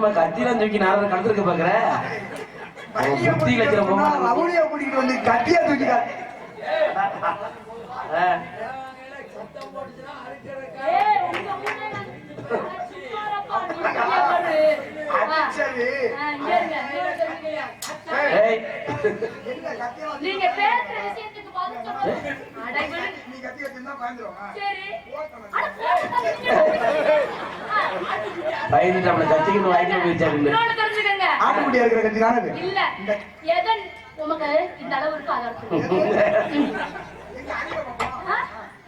என்னமா கத்திலாம் தூக்கி நாரத கலந்துருக்க பாக்குற புத்தி லட்சம் ரவுடியா கூட்டிட்டு வந்து கத்தியா தூக்கி நீங்க பேசுற விஷயத்துக்கு பதில் சொல்லுங்க. நீ கத்தி கத்தினா பயந்துரும். சரி. பயந்து நம்மள கத்திக்கு வாங்கி போயிச்சாரு. இன்னொன்னு தெரிஞ்சுக்கங்க. ஆட்டுக்குட்டியா இருக்கிற கத்தி தானே இது? இல்ல. எதன் உமக்கு இந்த அளவு இருக்கு அதற்கு.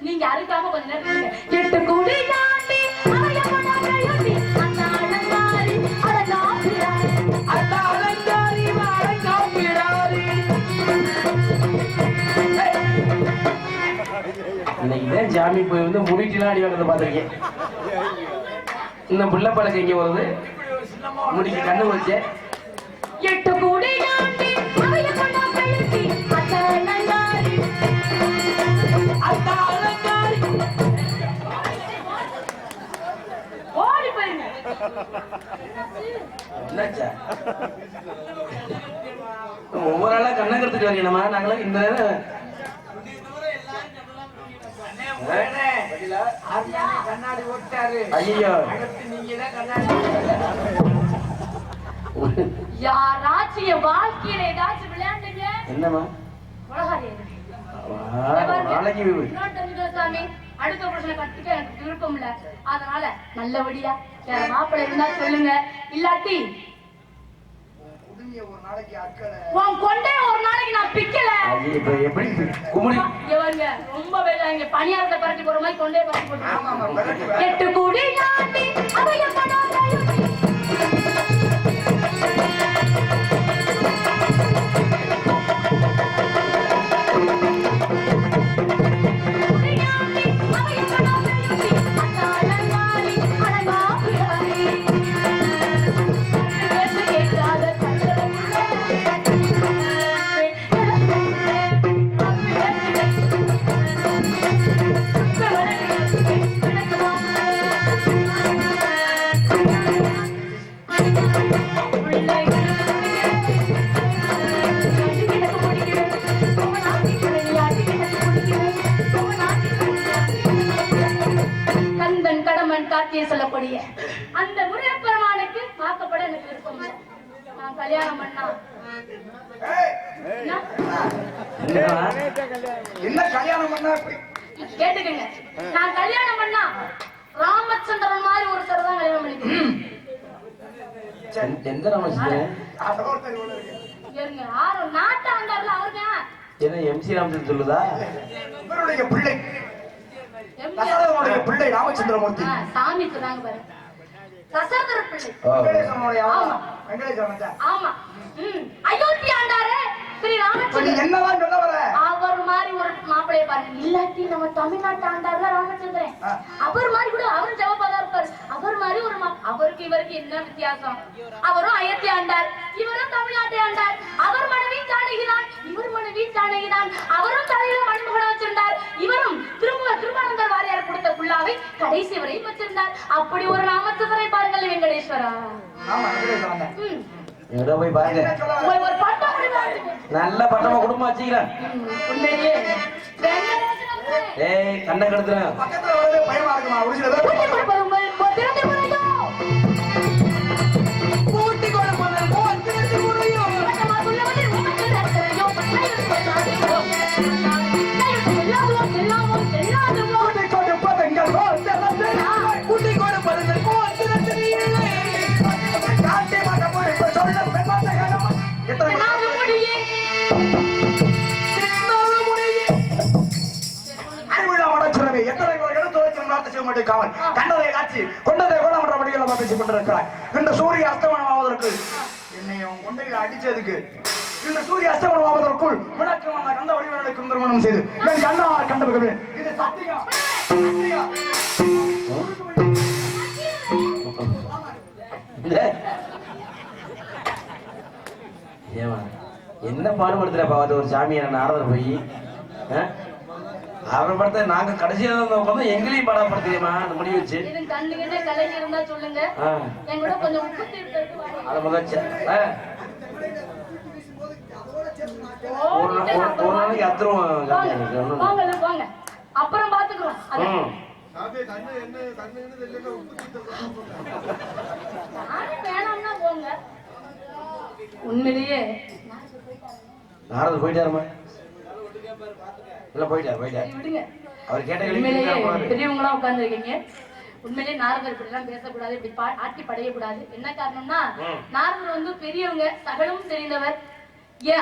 நீங்க அறுக்காம கொஞ்ச நேரம் எட்டு கூடி தாண்டி அலையமனகையடி அந்த அலங்காரி அலங்காபிராரி அந்த அலங்காரி அலங்காபிராரி. இன்னைக்கு தான் ஜாமி போய் வந்து முடிக்கலாம் அடி வாங்கறத பாத்திருக்கேன். இன்னும் புள்ள பழக்கம் இங்க வருது முடிக்கு கண்ணு வச்சு எட்டு கூடி தாண்டி அலையமனகையடி அந்த அலங்காரி அந்த அலங்காரி. ஓடி போயிருங்க. என்னாச்சா ஒவ்வொரு ஆளா கண்ணை கருத்துட்டு வரீங்கம்மா நாங்களா இந்த கண்ணாடி ஓட்டாரு. ஐயோ யாராச்சும் என் வாழ்க்கையில ஏதாச்சும் விளையாண்டுங்க என்னம்மா உலகாரி நாளைக்கு சாமி அடுத்த பிரச்சனை கட்டிக்க எனக்கு விருப்பம் இல்ல. அதனால நல்லபடியா வேற மாப்பிள்ளை இருந்தா சொல்லுங்க. இல்லாட்டி ஒரு நாளைக்கு அக்கறை உன் கொண்டே ஒரு நாளைக்கு நான் பிக்கல. எப்படி குமுடி இவங்க ரொம்ப இங்க பணியாரத்தை பரட்டி போற மாதிரி கொண்டே பரட்டி போட்டு எட்டு கூடி நாட்டி அவையப்படாத சொல்லக்கூடிய அந்த முருகப்பெருமானுக்கு பார்க்கப்பட எனக்கு விருப்பம் இல்லை. நான் கல்யாணம் பண்ணா என்ன கல்யாணம் பண்ணா கேட்டுக்கங்க. நான் கல்யாணம் பண்ணா ராமச்சந்திரன் மாதிரி ஒருத்தர் தான் கல்யாணம் பண்ணிக்கிறேன். எந்த ராமச்சந்திரன் நாட்டு ஆண்டார்ல அவருங்க என்ன எம்சி ராமச்சந்திரன் சொல்லுதா? இவருடைய பிள்ளை பிள்ளை ராமச்சந்திரமூர்த்தி சாமி சொன்னாங்க பாரு. தசரதர பிள்ளை. ஆமா. அயோத்தி ஆண்டாரே ஸ்ரீ ராமச்சந்திரன். என்னதான் சொல்ல வர? அவர் மாதிரி ஒரு மாப்பிள்ளைய பாருங்க. இல்லாட்டி நம்ம தமிழ்நாட்டு ஆண்டார்ல ராமச்சந்திரன். அவர் மாதிரி கூட அவரும் ஜவபாதா இருப்பாரு. அவர் மாதிரி ஒரு அவருக்கு இவருக்கு என்ன வித்தியாசம்? அவரும் அயோத்தி ஆண்டார், இவரும் தமிழ்நாட்டை ஆண்டார். அவர் மனைவி ஜானகிதான், இவர் மனைவி ஜானகிதான். அவரும் தலையில மண்முகடம் வச்சிருந்தார், இவரும் திருமானந்தர் வாரியார் கொடுத்த குள்ளாவை கடைசி வரையும் வச்சிருந்தார். அப்படி ஒரு ராமச்சந்திரனை பாருங்கள் வெங்கடேஸ்வரா. போய் பாருங்க. ஒரு பட்டம் நல்ல பட்டமா குடும்பம் வச்சுக்கிறேன். ஏய் கண்ணை கெடுத்துறேன். பயமா இருக்குமா? ஒரு சில கண்டதை காட்சி கொண்டதை கோலமன்ற படிகளை பேசிக் கொண்டிருக்கிறாய். இந்த சூரிய அஸ்தமனம் ஆவதற்கு என்னை கொண்டையில் அடிச்சதுக்கு இந்த சூரிய அஸ்தமனம் ஆவதற்குள் உனக்கு அந்த கந்த வடிவனுக்கு திருமணம் செய்து என் கண்ணால் கண்டவர்கள் இது சத்தியம். என்ன பாடுபடுத்துற பாவத்தை ஒரு சாமியான நாரதர் போய் அவரை பார்த்தா நாங்க கடைசியா உட்காந்து எங்களையும் படாப்படுத்துமா அந்த முடி வச்சு இது கண்ணுகிட்ட கலங்கி இருந்தா சொல்லுங்க என் கூட கொஞ்சம் உப்பு தீர்த்ததுக்கு வாங்க. அதை முதல்ல ஒரு நாளைக்கு அத்தரும் போங்க போங்க அப்புறம் பாத்துக்கிறோம் அதை. நானே வேணாம்னா போங்க. உண்மையிலேயே நாரது போயிட்டாருமா இல்ல போயிட்டாரு சரி, விடுங்க. அவர் கேட்ட உண்மையிலேயே பெரியவங்களா உட்கார்ந்துருக்கீங்க. உண்மையிலேயே நாரதர் இப்படி எல்லாம் பேசக்கூடாது, இப்படி ஆட்டி படையக்கூடாது. என்ன காரணம்னா நாரதர் வந்து பெரியவங்க, சகலும் தெரிந்தவர்.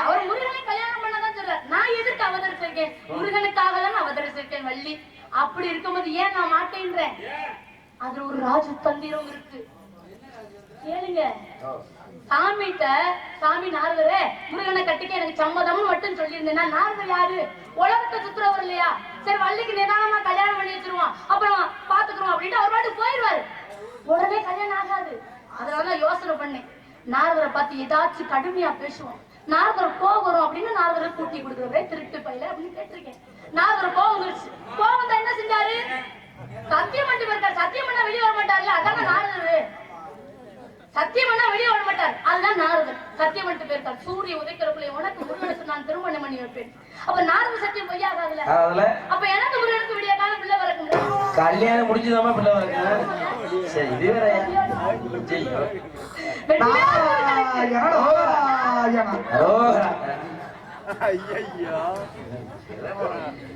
அவர் முருகனை கல்யாணம் பண்ணதான் சொல்றார். நான் எதுக்கு அவதரிச்சிருக்கேன்? முருகனுக்காக தான் அவதரிச்சிருக்கேன் வள்ளி. அப்படி இருக்கும்போது ஏன் நான் மாட்டேன்றேன்? அதுல ஒரு ராஜ தந்திரம் இருக்கு, கேளுங்க. சாமி நாரதரே முருகனை கட்டிக்க எனக்கு சம்மதம் மட்டும் சொல்லியிருந்தேன்னா, நாரதர் யாரு? உலகத்தை சுத்துறவர் இல்லையா? சரி வள்ளிக்கு நிதானமா கல்யாணம் பண்ணி வச்சிருவான், அப்புறம் பாத்துக்கிறோம் அப்படின்ட்டு அவர் பாட்டு போயிடுவாரு. உடனே கல்யாணம் ஆகாது. அதனாலதான் யோசனை பண்ணேன், நாரதரை பார்த்து ஏதாச்சும் கடுமையா பேசுவோம். நாரதர் கோவம் வரும் அப்படின்னு நாரதரை கூட்டி கொடுக்குறவரே திருட்டு பையில அப்படின்னு கேட்டிருக்கேன். நாரதர் கோவம் வந்துருச்சு. கோவம் தான் என்ன செஞ்சாரு? சத்தியம் பண்ணி இருக்காரு. சத்தியம் பண்ணா வெளியே வர மாட்டார்ல, அதான் நாரதரு. சத்தியம் பண்ணா வெளியே வர மாட்டார், அதுதான் நாரதர். சத்தியம் பண்ணிட்டு போயிருக்கார். சூரிய உதைக்கிறக்குள்ள உனக்கு முருகனுக்கு நான் திருமணம் பண்ணி வைப்பேன். அப்ப நாரதர் சத்தியம் பொய்யாகாதுல. அப்ப எனக்கு முருகனுக்கு விடிய காலம் பிள்ளை வரக்கும். கல்யாணம் முடிஞ்சுதாமா பிள்ளை வரக்கும். சரி இது வேற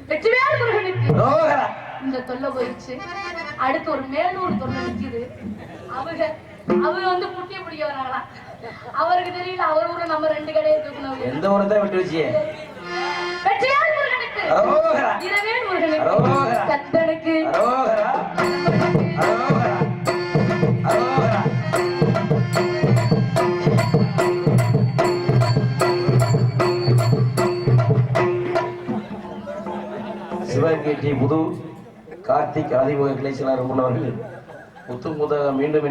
வெற்றிவேல் முருகனுக்கு இந்த தொல்லை போயிடுச்சு. அடுத்து ஒரு மேலூர் தொல்லை நிக்குது. அவங்க வந்து முட்டிய பிடிக்க வராங்களா? அவருக்கு தெரியல, அவர் ஊரை நம்ம 2 கடையை தூக்கணும். எந்த ஊரை தான் விட்டு வச்சு? வெற்றிவேல் முருகனுக்கு, இரவேல் முருகனுக்கு, கந்தனுக்கு, சிவகேட்டி புது கார்த்திக் ஆதிமுக கிளை செயலாளர் முன்னவர்கள் முத்து மீண்டும்